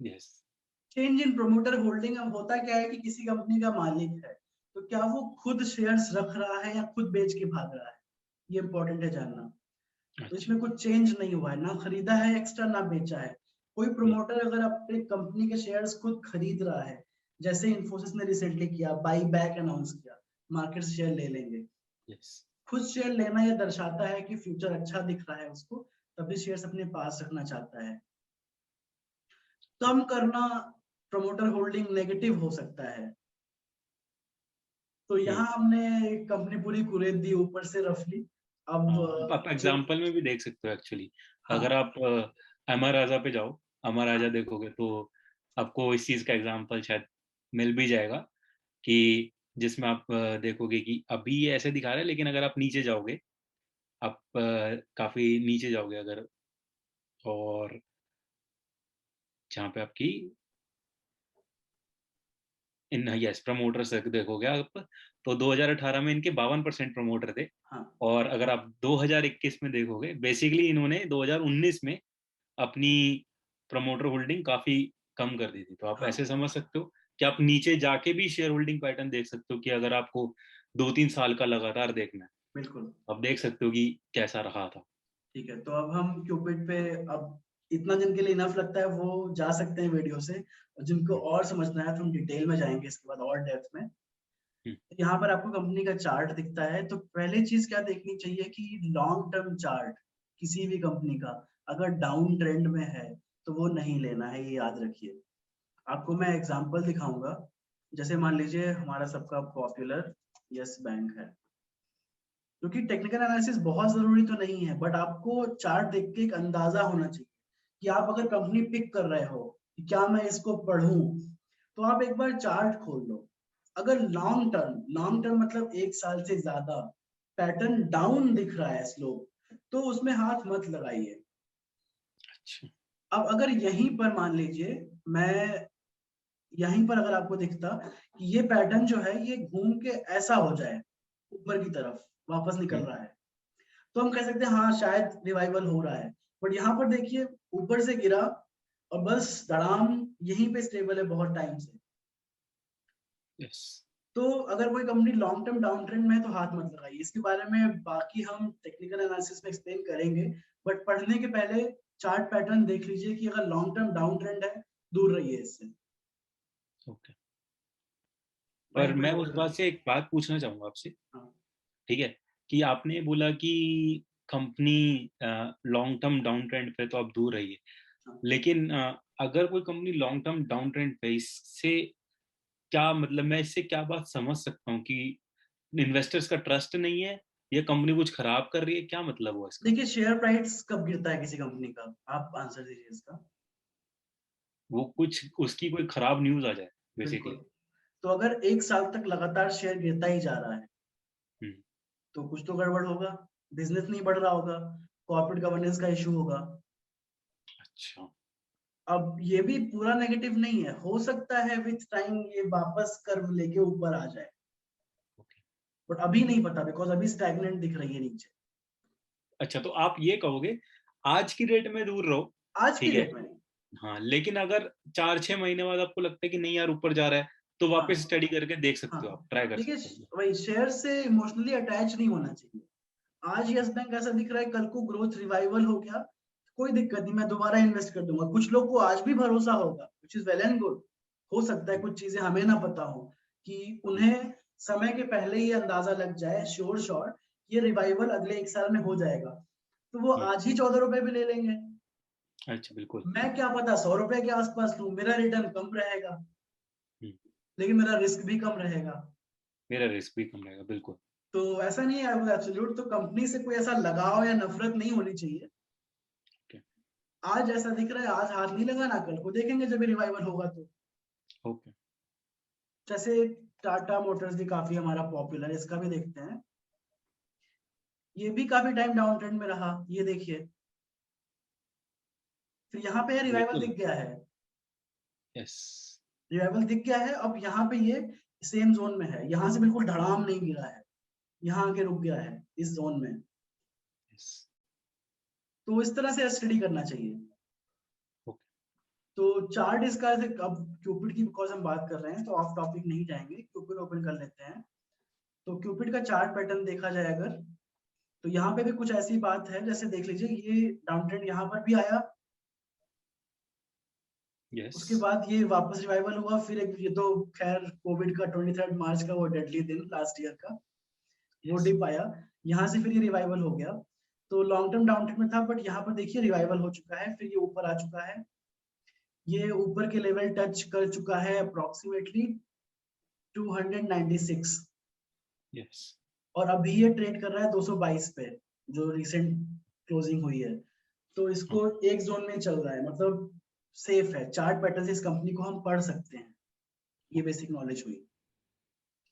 Yes. Change in promoter holding, अब होता क्या है कि किसी कंपनी का मालिक है तो क्या वो खुद शेयर्स रख रहा है या खुद बेच के भाग रहा है, ये इंपॉर्टेंट है जानना। तो अच्छा। इसमें कुछ चेंज नहीं हुआ है, ना खरीदा है एक्स्ट्रा ना बेचा है। कोई ये। प्रोमोटर अगर अपने कंपनी के शेयर्स खुद खरीद रहा है, जैसे इन्फोसिस ने रिसेंटली किया, बाई बैक अनाउंस किया, मार्केट शेयर ले लेंगे। यस। खुद शेयर लेना यह दर्शाता है कि फ्यूचर अच्छा दिख रहा है उसको, तभी शेयर्स अपने पास रखना चाहता है। कम करना प्रमोटर होल्डिंग नेगेटिव हो सकता है। तो यहाँ हमने कंपनी पूरी कुरेद दी ऊपर से रफली। अब हाँ, आप जो, एग्जाम्पल में भी देख सकते हो एक्चुअली। अगर हाँ आप अमर राजा पे जाओ, अमर राजा हाँ देखोगे तो आपको इस चीज का एग्जाम्पल शायद मिल भी जाएगा कि जिसमें आप देखोगे कि अभी ये ऐसे दिखा रहा है, लेकिन अगर आप नीचे जाओगे, आप काफी नीचे जाओगे अगर, और जहाँ पे आपकी इन यस प्रमोटर्स देखोगे आप, तो 2018 में इनके 52% प्रमोटर थे। हाँ और अगर आप 2021 में देखोगे, बेसिकली इन्होंने 2019 में अपनी प्रमोटर होल्डिंग काफी कम कर दी थी। तो आप हाँ ऐसे समझ सकते हो कि आप नीचे जाके भी शेयर होल्डिंग पैटर्न देख सकते हो, कि अगर आपको 2-3 साल का लगातार देखना है, बिल्कुल। आप देख सकते हो कि कैसा रहा था। ठीक है, तो अब हम क्यूपिड पे, अब इतना दिन के लिए इनफ लगता है, वो जा सकते हैं वीडियो से। और जिनको हम्म। और समझना है तो हम डिटेल में जाएंगे इसके बाद और डेप्थ में। हम्म। यहाँ पर आपको कंपनी का चार्ट दिखता है, तो पहली चीज क्या देखनी चाहिए कि लॉन्ग टर्म चार्ट किसी भी कंपनी का अगर डाउन ट्रेंड में है तो वो नहीं लेना है, ये याद रखिए। आपको मैं एग्जांपल दिखाऊंगा। जैसे मान लीजिए हमारा सबका पॉपुलर यस बैंक है, क्योंकि टेक्निकल एनालिसिस बहुत जरूरी तो नहीं है, बट आपको चार्ट देख के एक अंदाजा होना चाहिए कि आप अगर कंपनी पिक कर रहे हो कि क्या मैं इसको पढ़ूं, तो आप एक बार चार्ट खोल लो। अगर लॉन्ग टर्म मतलब 1 साल से ज्यादा पैटर्न डाउन दिख रहा है स्लो, तो उसमें हाथ मत लगाइए। अच्छा। अब अगर यहीं पर मान लीजिए, मैं यहीं पर अगर आपको दिखता कि ये पैटर्न जो है ये घूम के ऐसा हो जाए, ऊपर की तरफ वापस निकल हम्म। रहा है, तो हम कह सकते हैं हाँ शायद रिवाइवल हो रहा है। बट यहाँ पर देखिए ऊपर से गिरा और बस धड़ाम यहीं पे स्टेबल है बहुत टाइम से। यस। तो अगर कोई company long term down trend में है तो हाथ मत लगाइए। इसके बारे में बाकी हम टेक्निकल एनालिसिस में एक्सप्लेन करेंगे, बट पढ़ने के पहले चार्ट पैटर्न देख लीजिए कि अगर लॉन्ग टर्म डाउन ट्रेंड है, दूर रहिए इससे। ओके। पर वहीं पे मैं उस होल्ड बात करिए। से एक बात पूछना चाहूंगा आपसे। हाँ ठीक है, कि आपने बोला कि company long term down trend पे तो आप दूर रहिए, हाँ। लेकिन अगर कोई company long term down trend पे, इससे क्या मतलब, मैं इससे क्या बात समझ सकता हूँ कि इन्वेस्टर्स का ट्रस्ट नहीं है या कंपनी कुछ खराब कर रही है, क्या मतलब हुआ इसका? देखिए शेयर प्राइस कब गिरता है किसी कंपनी का, आप आंसर दीजिए इसका। वो कुछ उसकी कोई खराब न्यूज आ जाए बिल्कुल। बेसिकली। तो अगर 1 साल तक लगातार शेयर गिरता ही जा रहा है हम्म। तो कुछ तो गड़बड़ होगा, बिजनेस नहीं बढ़ रहा होगा, कॉर्पोरेट गवर्नेंस का इशू होगा। अच्छा। अब ये भी पूरा नेगेटिव नहीं है, हो सकता है विथ टाइम ये वापस कर्व लेके ऊपर आ जाए, ओके। बट अभी नहीं पता बिकॉज अभी स्टैग्नेंट दिख रही है नीचे। अच्छा, तो आप ये कहोगे आज की डेट में दूर रहो। आज की ठीक है। डेट में नहीं। हाँ, लेकिन अगर 4-6 महीने बाद आपको लगता है कि नहीं यार ऊपर जा रहा है, तो वापस हाँ स्टडी करके देख हाँ। सकते हो, आप ट्राई कर देखिए सकते हो। वही शेयर से इमोशनली अटैच नहीं होना चाहिए। आज यस बैंक ऐसा दिख रहा है, कल को ग्रोथ रिवाइवल हो गया, कोई दिक्कत नहीं, मैं दोबारा इन्वेस्ट कर दूंगा। कुछ लोग को आज भी भरोसा होगा, which is well and good. हो सकता है कुछ चीजें हमें ना पता हो, कि उन्हें समय के पहले ही अंदाजा लग जाए श्योर ये रिवाइवल अगले 1 साल में हो जाएगा, तो वो हम्म, आज ही 14 रुपए भी ले लेंगे। अच्छा बिल्कुल। मैं क्या पता 100 रुपए के आसपास लूं, मेरा रिटर्न कम रहेगा हम्म, लेकिन मेरा रिस्क भी कम रहेगा। मेरा रिस्क भी कम रहेगा, बिल्कुल। तो ऐसा नहीं है एब्सोल्यूट, तो कंपनी से कोई ऐसा लगाव या नफरत नहीं होनी चाहिए। ओके। आज ऐसा दिख रहा है, आज हाथ नहीं लगाना, कल को देखेंगे जब रिवाइवल होगा तो। ओके। जैसे टाटा मोटर्स भी काफी हमारा पॉपुलर है, इसका भी देखते हैं। ये भी काफी टाइम डाउन ट्रेंड में रहा, ये देखिए, फिर यहाँ पे रिवाइवल बिल्कुल। दिख गया है। यस। रिवाइवल दिख गया है, अब यहाँ पे ये सेम जोन में है, यहाँ से बिल्कुल धड़ाम नहीं गिरा है, यहाँ आके रुक गया है इस जोन में। यस। तो इस तरह से स्टडी करना चाहिए। ओके। तो चार्ट इसका अब क्यूपिड की बिकॉज हम बात कर रहे हैं तो ऑफ टॉपिक नहीं जाएंगे, क्यूपिड ओपन कर लेते हैं। तो क्यूपिड का चार्ट पैटर्न देखा जाए अगर, तो यहाँ पे भी कुछ ऐसी बात है, जैसे देख लीजिए ये डाउन ट्रेंड यहाँ पर भी आया, यस। उसके बाद ये वापस रिवाइवल हुआ, फिर एक ये तो खैर कोविड का 23 मार्च का वो डेडली दिन लास्ट ईयर का वो यस। डिप आया, यहाँ से फिर ये रिवाइवल हो गया। तो लॉन्ग टर्म डाउन ट्रेंड में था, बट यहाँ पर देखिए रिवाइवल हो चुका है, फिर ये ऊपर आ चुका है, ये ऊपर के लेवल टच कर चुका है अप्रोक्सीमेटली 296, यस। और अभी ये ट्रेड कर रहा है 222 पे, जो रिसेंट क्लोजिंग हुई है। तो इसको एक जोन में चल रहा है, मतलब सेफ है, चार्ट पैटर्न से इस कंपनी को हम पढ़ सकते हैं, ये बेसिक नॉलेज हुई।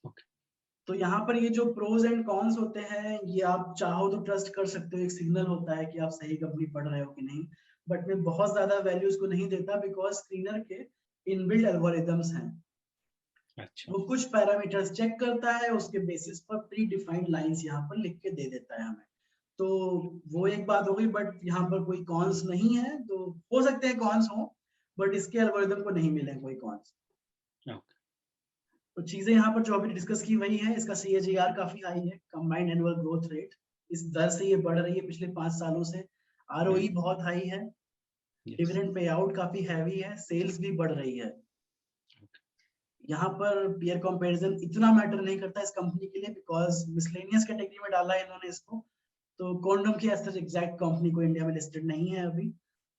ओके। तो यहाँ पर ये जो प्रोज एंड कॉन्स होते हैं, ये आप चाहो तो ट्रस्ट कर सकते हो, एक सिग्नल होता है कि आप सही कंपनी पढ़ रहे हो कि नहीं, बट मैं बहुत ज्यादा वैल्यूज को नहीं देता, बिकॉज स्क्रीनर के इनबिल्ट एल्गोरिदम्स हैं, अच्छा। वो कुछ पैरामीटर्स चेक करता है, उसके बेसिस पर प्री डिफाइंड लाइंस यहाँ पर लिख के दे देता है हमें। तो वो एक बात हो गई, बट यहाँ पर कोई कॉन्स नहीं है, तो हो सकते हैं कॉन्स हो, बट इसके एल्गोरिदम को नहीं मिले कोई कॉन्स। ओके। तो चीजें यहाँ पर जो अभी डिस्कस की वही है, इसका CAGR काफी हाई है, कंबाइंड एनुअल ग्रोथ रेट, इस दर से ये बढ़ रही है पिछले 5 सालों से। ROE बहुत हाई है, यस। डिविडेंड पे आउट काफी हैवी है, सेल्स भी बढ़ रही है। यहाँ पर पीयर कंपैरिजन इतना मैटर नहीं करता इस कंपनी के लिए, बिकॉज मिसलेनियस कैटेगरी में डाला है इन्होंने इसको। तो कॉन्डम की ऐसा एग्जैक्ट कंपनी को इंडिया में लिस्टेड नहीं है अभी,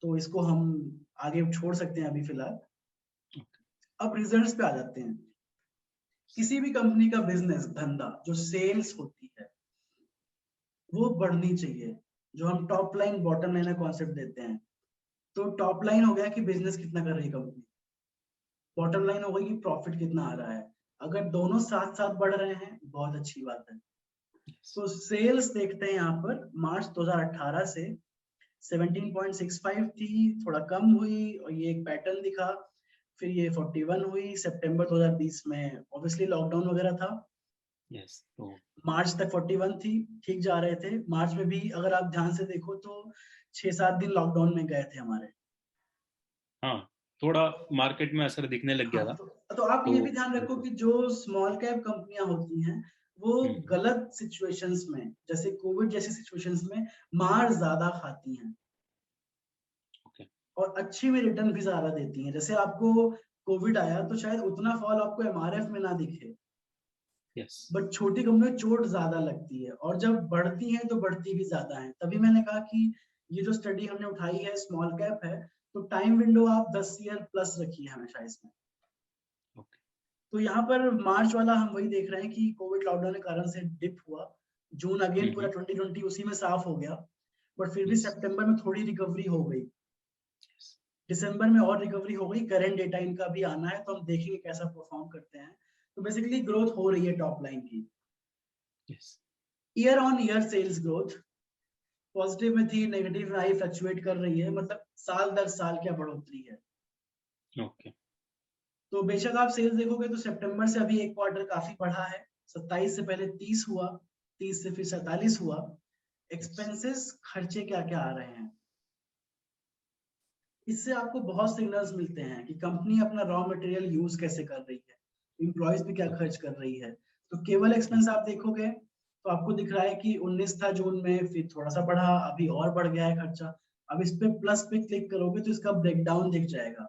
तो इसको हम आगे छोड़ सकते हैं अभी फिलहाल। अब रिजल्ट्स पे आ जाते हैं। किसी भी कंपनी का बिजनेस धंधा जो सेल्स होती है वो बढ़नी चाहिए, जो हम टॉप लाइन बॉटम लाइन का कॉन्सेप्ट देते हैं। तो टॉप लाइन हो गया कि बिजनेस कितना कर रही है कंपनी, बॉटम लाइन हो गई कि प्रॉफिट कितना आ रहा है। अगर दोनों साथ साथ बढ़ रहे हैं बहुत अच्छी बात है। तो सेल्स देखते हैं यहाँ पर, मार्च 2018 से 17.65 थी, थोड़ा कम हुई और ये एक पैटर्न दिखा, फिर ये 41 हुई सितंबर 2020 में, ऑब्वियसली लॉकडाउन वगैरह था। यस। तो मार्च तक 41 थी, ठीक जा रहे थे। मार्च में भी अगर आप ध्यान से देखो तो 6-7 दिन लॉकडाउन में गए थे हमारे। हाँ, थोड़ा मार्केट में असर दिखने लग गया हाँ, था। तो आप तो ये भी ध्यान रखो बिल्कुल। कि जो स्मॉल कैप कंपनियां होती हैं वो हम्म। गलत सिचुएशंस में, जैसे कोविड जैसी सिचुएशंस में मार ज्यादा खाती हैं ओके। और अच्छी में रिटर्न भी ज्यादा देती हैं। जैसे आपको कोविड आया तो शायद उतना फॉल आपको MRF में ना दिखे, यस। बट छोटी कंपनी में चोट ज्यादा लगती है, और जब बढ़ती है तो बढ़ती भी ज्यादा है। तभी मैंने कहा कि ये जो स्टडी हमने उठाई है स्मॉल कैप है, तो टाइम विंडो आप 10 ईयर प्लस रखिए हमेशा इसमें। ओके। तो यहाँ पर मार्च वाला हम वही देख रहे हैं कि कोविड लॉकडाउन के कारण से डिप हुआ, जून अगेन पूरा 2020 उसी में साफ हो गया, बट फिर भी यस। सितंबर में थोड़ी रिकवरी हो गई, यस। दिसंबर में और रिकवरी हो गई। करंट डेटा इनका भी आना है तो हम देखेंगे कैसा परफॉर्म करते हैं। तो बेसिकली ग्रोथ हो रही है टॉप लाइन की, yes. Year on year sales growth positive में थी, नेगेटिव में आई, फ्लक्चुएट कर रही है, मतलब साल दर साल क्या बढ़ोतरी है। ओके। तो बेशक आप सेल्स देखोगे तो सितंबर से अभी एक क्वार्टर काफी बढ़ा है, 27 से पहले 30 हुआ, 30 से फिर 47 हुआ। यस। एक्सपेंसेस खर्चे क्या क्या आ रहे हैं, इससे आपको बहुत सिग्नल्स मिलते हैं कि कंपनी अपना रॉ मटेरियल यूज कैसे कर रही है, एम्प्लॉयज भी क्या खर्च कर रही है। तो केवल एक्सपेंस आप देखोगे तो आपको दिख रहा है कि 19 था जून में, फिर थोड़ा सा बढ़ा, अभी और बढ़ गया है खर्चा। अब इस पे प्लस पे क्लिक करोगे तो इसका ब्रेकडाउन दिख जाएगा।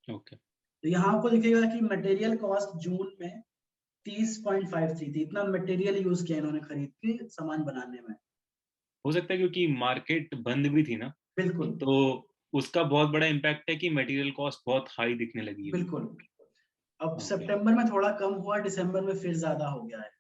ओके। तो यहाँ आपको दिखेगा कि मटेरियल कॉस्ट जून में 30.53 थी, इतना मटेरियल यूज किया इन्होंने खरीद के सामान बनाने में। हो सकता है क्योंकि मार्केट बंद भी थी ना, बिल्कुल तो उसका बहुत बड़ा इम्पैक्ट है कि मटेरियल कॉस्ट बहुत हाई दिखने लगी है। बिल्कुल। अब ओके, सितंबर में थोड़ा कम हुआ, दिसंबर में फिर ज्यादा हो गया है।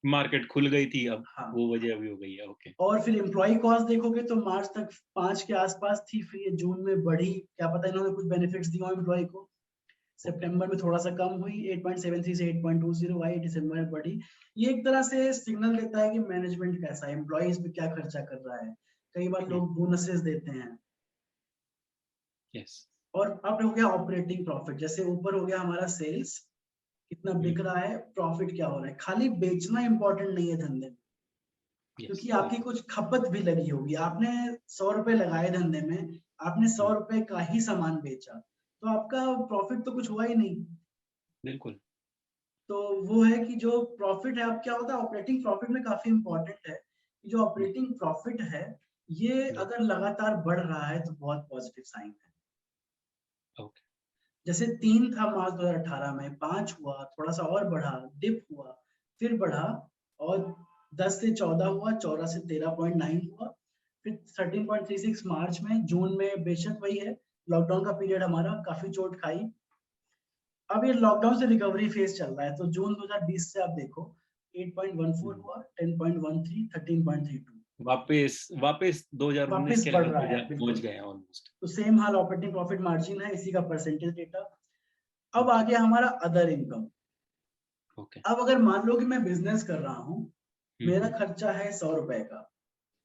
मार्केट खुल गई थी, अब हाँ, वो वजह अभी हो गई है। ओके। और फिर एम्प्लॉय कॉस्ट देखोगे तो मार्च तक 5 के आसपास थी, फिर ये जून में बढ़ी, क्या पता इन्होंने कुछ बेनिफिट्स दिए हो एम्प्लॉय को। ओके। सितंबर में थोड़ा सा कम हुई, 8.73 से 8.20 आई, दिसंबर में बढ़ी। ये एक तरह से सिग्नल देता है कि मैनेजमेंट कैसा है, एम्प्लॉयज पे क्या खर्चा कर रहा है। कई बार लोग बोनसेस देते हैं। यस। और अब हो गया ऑपरेटिंग प्रॉफिट, जैसे ऊपर हो गया हमारा सेल्स, कितना बिक रहा है, प्रॉफिट क्या हो रहा है। खाली बेचना इंपॉर्टेंट नहीं है धंधे में, यस, क्योंकि आपकी बिल्कुल। कुछ खपत भी लगी होगी। आपने 100 रुपए लगाए धंधे में, आपने 100 रुपए का ही सामान बेचा, तो आपका प्रॉफिट तो कुछ हुआ ही नहीं। बिल्कुल। तो वो है कि जो प्रॉफिट है, अब क्या होता है ऑपरेटिंग प्रॉफिट में, काफी इंपॉर्टेंट है कि जो ऑपरेटिंग प्रॉफिट है ये यस। अगर लगातार बढ़ रहा है तो बहुत पॉजिटिव साइन है। ओके। जैसे 3 था मार्च 2018 में, 5 हुआ, थोड़ा सा और बढ़ा, डिप हुआ, फिर बढ़ा, और 10 से 14 हुआ, 14 से 13.9 हुआ, फिर 13.36 मार्च में। जून में बेशक वही है, लॉकडाउन का पीरियड हमारा काफी चोट खाई। अब ये लॉकडाउन से रिकवरी फेज चल रहा है, तो जून 2020 से आप देखो 8.14 हुआ, 10.13, 13.32, वापस वापस 2019 वापस के बढ़ लेवल रहा पे है पहुंच बिल्कुल। गए हैं ऑलमोस्ट। तो सेम हाल ऑपरेटिंग प्रॉफिट मार्जिन है, इसी का परसेंटेज डेटा। अब आ ओके। गया हमारा अदर इनकम। ओके। अब अगर मान लो कि मैं बिजनेस कर रहा हूँ, मेरा हम्म। खर्चा है 100 रुपए का,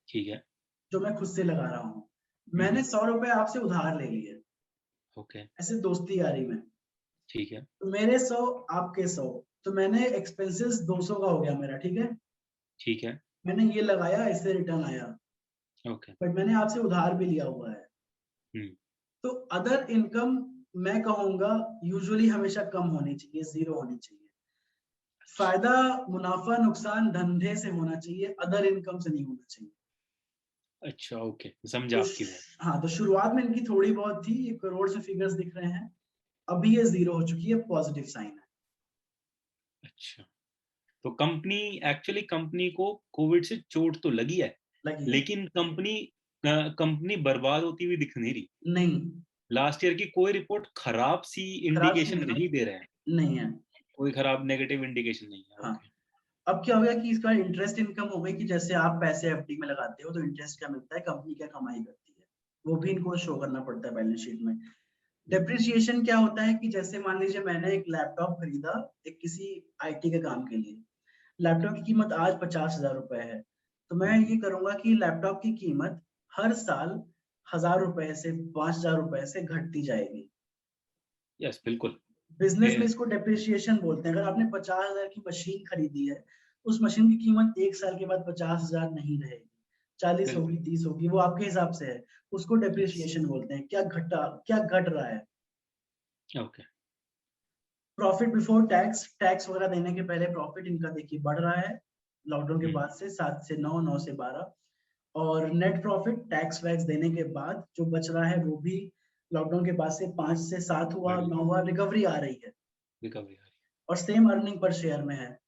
ठीक है। जो मैं खुद से लगा रहा हूँ। मैंने हम्म। 100 रुपए आपसे उधार ले लिए, ओके। ऐसे दोस्ती यारी में। ठीक है। तो मेरे 100, आपके 100, तो मैंने एक्सपेंसेस 200 का हो गया मेरा, ठीक है। ठीक है। मैंने ये लगाया, इससे रिटर्न आया, ओके। बट मैंने आपसे उधार भी लिया हुआ है। हम्म। तो अदर इनकम, मैं कहूंगा यूजुअली हमेशा कम होनी चाहिए, जीरो होनी चाहिए। फायदा, मुनाफा नुकसान धंधे से होना चाहिए, अदर इनकम से नहीं होना चाहिए। अच्छा, ओके, समझा तो आपकी बात। हाँ, तो शुरुआत में इनकी थोड़ी बहुत थी, 1 करोड़ से फिगर्स दिख रहे हैं, अभी ये जीरो हो चुकी है, पॉजिटिव साइन है। अच्छा, तो कंपनी को कोविड से चोट तो लगी है, लगी है। लेकिन कंपनी बर्बाद होती हुई दिख नहीं रही। नहीं, लास्ट ईयर की कोई रिपोर्ट खराब सी खराब सी इंडिकेशन नहीं दे रहे हैं। नहीं, नहीं है। कोई खराब नेगेटिव इंडिकेशन नहीं है। हाँ, ओके। अब क्या हो गया कि इसका इंटरेस्ट इनकम हो गई, कि जैसे आप पैसे एफडी में लगाते हो तो इंटरेस्ट क्या मिलता है, कंपनी क्या कमाई करती है, वो भी इनको शो करना पड़ता है बैलेंस शीट में। डेप्रिसिएशन क्या होता है कि जैसे मान लीजिए मैंने एक लैपटॉप खरीदा, एक किसी आईटी के काम के लिए। लैपटॉप की कीमत आज 50,000 रुपए है, तो मैं ये करूंगा कि लैपटॉप की कीमत हर साल 1,000 रुपए से 5,000 रुपए से घटती जाएगी। यस, बिल्कुल। बिजनेस में ये- इसको डेप्रिसिएशन बोलते हैं। अगर आपने 50,000 की मशीन खरीदी है, उस मशीन की कीमत 1 साल के बाद 50,000 नहीं रहेगी, 40 होगी, बिल्कुल। 30 होगी, वो आपके हिसाब से है। उसको यस। डेप्रिसिएशन बोलते हैं। क्या घट रहा है। Okay. Profit before tax, tax वगैरह देने के पहले प्रॉफिट इनका देखिए बढ़ रहा है, लॉकडाउन के बाद से 7 से 9, 9 से 12। और नेट प्रॉफिट टैक्स वैक्स देने के बाद जो बच रहा है वो भी लॉकडाउन के बाद से 5 से 7 हुआ, बढ़ 9 हुआ, रिकवरी आ रही है। रिकवरी आ रही और सेम अर्निंग पर शेयर में है। है।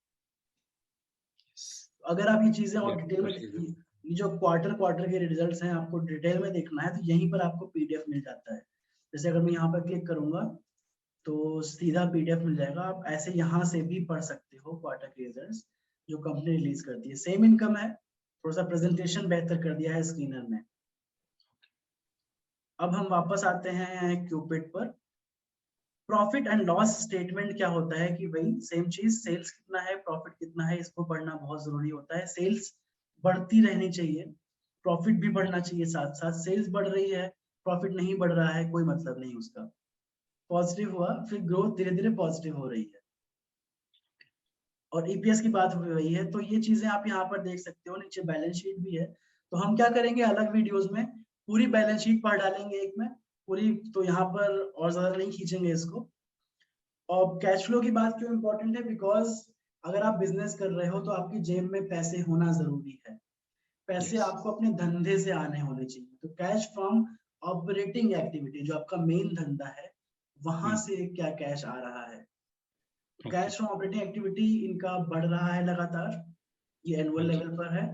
अगर आप ये चीजें और यस, डिटेल में, ये जो क्वार्टर क्वार्टर के रिजल्ट्स हैं आपको डिटेल में देखना है, तो यहीं पर आपको पीडीएफ मिल जाता है। जैसे अगर मैं यहाँ पर क्लिक करूंगा तो सीधा पीडीएफ मिल जाएगा, आप ऐसे यहाँ से भी पढ़ सकते हो क्वार्टर के रिजल्ट्स जो कंपनी रिलीज करती है। सेम इनकम है, थोड़ा सा प्रेजेंटेशन बेहतर कर दिया है स्क्रीनर में। अब हम वापस आते हैं क्यूपिड पर। प्रॉफिट एंड लॉस स्टेटमेंट क्या होता है कि भाई सेम चीज, सेल्स कितना है, प्रॉफिट कितना है, इसको पढ़ना बहुत जरूरी होता है। सेल्स बढ़ती रहनी चाहिए, प्रॉफिट भी बढ़ना चाहिए साथ साथ। सेल्स बढ़ रही है, प्रॉफिट नहीं बढ़ रहा है, कोई मतलब नहीं उसका। पॉजिटिव हुआ, फिर ग्रोथ धीरे धीरे पॉजिटिव हो रही है। और ईपीएस की बात हो रही है, तो ये चीजें आप यहाँ पर देख सकते हो, नीचे बैलेंस शीट भी है। तो हम क्या करेंगे, अलग वीडियोस में पूरी बैलेंस शीट पढ़ डालेंगे एक में पूरी, तो यहाँ पर और ज्यादा नहीं खींचेंगे इसको। और कैश फ्लो की बात क्यों इंपॉर्टेंट है, बिकॉज अगर आप बिजनेस कर रहे हो तो आपकी जेब में पैसे होना जरूरी है। पैसे यस। आपको अपने धंधे से आने होने चाहिए। तो कैश फ्रॉम ऑपरेटिंग एक्टिविटी, जो आपका मेन धंधा है, वहां से क्या कैश आ रहा है। Okay. Cash from operating activity इनका बढ़ रहा है लगातार, ये हाँ एनुअल जी। लेवल पर है।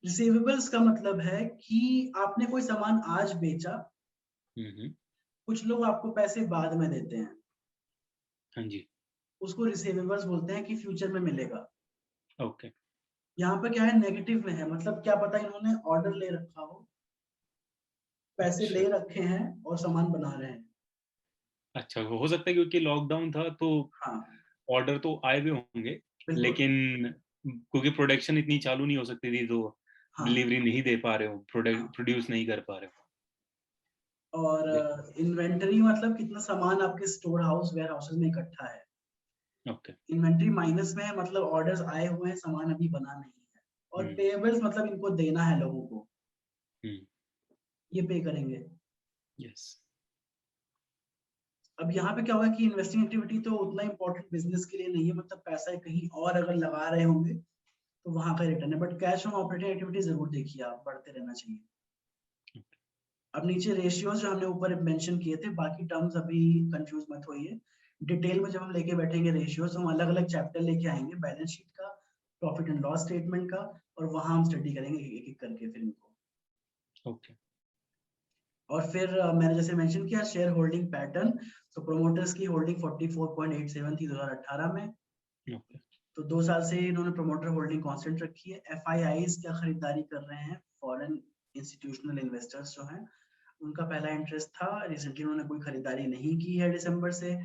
रिसीवेबल्स का मतलब है कि आपने कोई सामान आज बेचा, हम्म। कुछ लोग आपको पैसे बाद में देते हैं, हाँ जी। उसको रिसीवेबल्स बोलते हैं कि फ्यूचर में मिलेगा। ओके। यहाँ पे क्या है, नेगेटिव में है, मतलब क्या पता इन्होंने ऑर्डर ले रखा हो, पैसे ले अच्छा। रखे हैं और सामान बना रहे हैं। अच्छा, हो सकता है क्योंकि लॉकडाउन था तो हाँ ऑर्डर तो आए भी होंगे, बिल्कुल। लेकिन क्योंकि प्रोडक्शन इतनी चालू नहीं हो सकती थी तो हाँ डिलीवरी नहीं दे पा रहे हो, हाँ। प्रोडक्ट प्रोड्यूस नहीं कर पा रहे और हो। इन्वेंटरी मतलब कितना सामान आपके स्टोर हाउस वेयर हाउसेज में इकट्ठा है। ओके। इन्वेंटरी माइनस में है, मतलब ऑर्डर्स आए हुए हैं, सामान अभी बना नहीं है। और हम्म। पेएबल्स मतलब इनको देना है लोगों को, हम्म। ये पे करेंगे। यस। अब यहाँ पे क्या होगा कि इन्वेस्टिंग एक्टिविटी तो उतना इंपॉर्टेंट बिजनेस के लिए नहीं है, मतलब पैसा कहीं और अगर लगा रहे होंगे तो वहां का रिटर्न है, but cash from operating activity जरूर देखिए आप, बढ़ते रहना चाहिए। अब नीचे रेशियोज जो हमने ऊपर मेंशन किए थे, बाकी टर्म्स अभी कंफ्यूज मत होइए। डिटेल में जब हम लेके बैठेंगे रेशियोज, हम अलग अलग चैप्टर लेके आएंगे, बैलेंस शीट का, प्रॉफिट एंड लॉस स्टेटमेंट का, और वहां हम स्टडी करेंगे एक एक करके फिर इनको। ओके। और फिर मैंने जैसे मेंशन किया शेयर होल्डिंग पैटर्न, तो प्रोमोटर्स की होल्डिंग 44.87 थी 2018 में, ओके। तो 2 साल से इन्होंने प्रोमोटर होल्डिंग कांस्टेंट रखी है। एफआईआईज क्या खरीदारी कर रहे हैं, फॉरेन इंस्टीट्यूशनल इन्वेस्टर्स जो हैं, उनका पहला इंटरेस्ट था, रिसेंटली उन्होंने कोई खरीदारी नहीं की है दिसंबर से।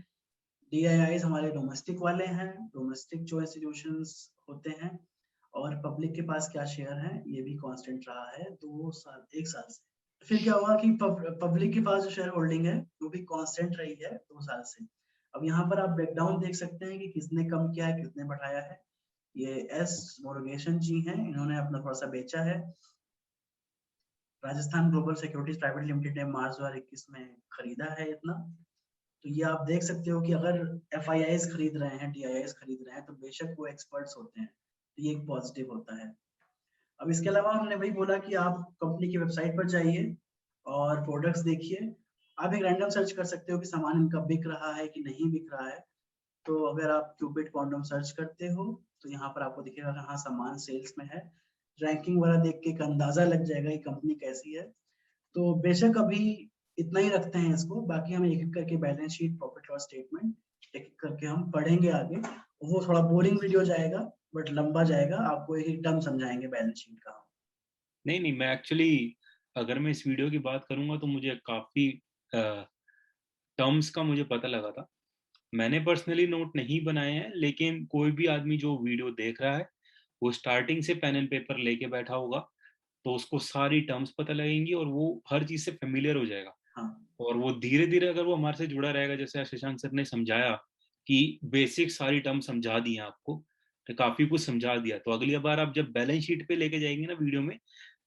डीआईआईज हमारे डोमेस्टिक वाले हैं, डोमेस्टिक जो इंस्टीट्यूशंस होते हैं। और पब्लिक के पास क्या शेयर है, ये भी कांस्टेंट रहा है 2 साल 1 साल से। फिर क्या हुआ कि पब्लिक के पास जो शेयर होल्डिंग है वो भी कांस्टेंट रही है 2 साल से। अब यहाँ पर आप ब्रेकडाउन देख सकते हैं कि किसने कम किया है, किसने बढ़ाया है। ये एस मोरगेशन जी हैं, इन्होंने अपना थोड़ा सा बेचा है। Rajasthan global securities private limited ने मार्च 2021 में खरीदा है इतना। तो ये आप देख सकते हो कि अगर एफ खरीद रहे हैं, डी खरीद रहे हैं, तो बेशक वो एक्सपर्ट्स होते हैं, तो ये एक पॉजिटिव होता है। अब इसके अलावा हमने वही बोला कि आप कंपनी की वेबसाइट पर जाइए और प्रोडक्ट्स देखिए। आप एक रैंडम सर्च कर सकते हो कि सामान इनका बिक रहा है कि नहीं बिक रहा है। तो अगर आप क्यूपिड कॉन्डोम सर्च करते हो तो यहाँ पर आपको दिखेगा कहाँ सामान सेल्स में है। रैंकिंग वाला देख के एक अंदाजा लग जाएगा कि कंपनी कैसी है। तो बेशक अभी इतना ही रखते हैं इसको, बाकी हम एक एक करके balance sheet, profit loss statement एक एक करके हम पढ़ेंगे आगे। वो थोड़ा बोरिंग वीडियो जाएगा, बट लंबा जाएगा, आपको एक एक टर्म समझाएंगे बैलेंस शीट का। नहीं नहीं, मैं एक्चुअली अगर मैं इस वीडियो की बात करूंगा तो मुझे काफी टर्म्स का मुझे पता लगा था। मैंने पर्सनली नोट नहीं बनाए हैं, लेकिन कोई भी आदमी जो वीडियो देख रहा है वो स्टार्टिंग से पेन एंड पेपर लेके बैठा होगा तो उसको सारी टर्म्स पता लगेंगी और वो हर चीज से फेमिलियर हो जाएगा। हाँ और वो धीरे धीरे अगर वो हमारे से जुड़ा रहेगा, जैसे शशांक सर ने समझाया कि बेसिक सारी टर्म समझा दी हैं आपको, तो काफी कुछ समझा दिया, तो अगली बार आप जब बैलेंस शीट पे लेके जाएंगे ना वीडियो में,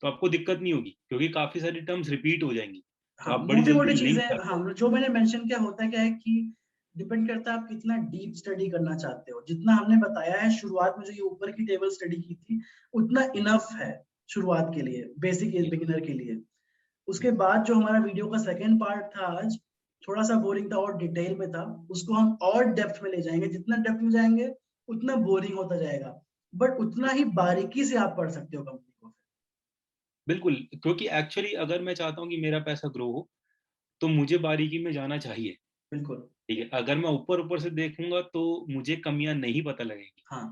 तो आपको दिक्कत नहीं होगी क्योंकि काफी सारी टर्म्स रिपीट हो जाएंगी, तो हाँ, आप बड़ी मोटी जल्दी मोटी लिंक चीजें, कर हाँ पाओगे। जो मैंने मेंशन किया होता है क्या है कि डिपेंड करता है आप कितना डीप स्टडी करना चाहते हो। जितना हमने बताया है शुरुआत में, जो ये ऊपर की टेबल स्टडी की थी, उतना इनफ है शुरुआत के लिए, बेसिक ये। बिगिनर के लिए। उसके हम्म। बाद जो हमारा वीडियो का सेकेंड पार्ट था आज, थोड़ा सा बोरिंग था और डिटेल में था, उसको हम और डेप्थ में ले जाएंगे। जितना डेप्थ में जाएंगे उतना बोरिंग होता जाएगा, बट उतना ही बारीकी से आप पढ़ सकते हो कंपनी को। बिल्कुल, क्योंकि एक्चुअली अगर मैं चाहता हूँ कि मेरा पैसा ग्रो हो तो मुझे बारीकी में जाना चाहिए। बिल्कुल। ठीक है, अगर मैं ऊपर ऊपर से देखूंगा तो मुझे कमियां नहीं पता लगेंगी। हाँ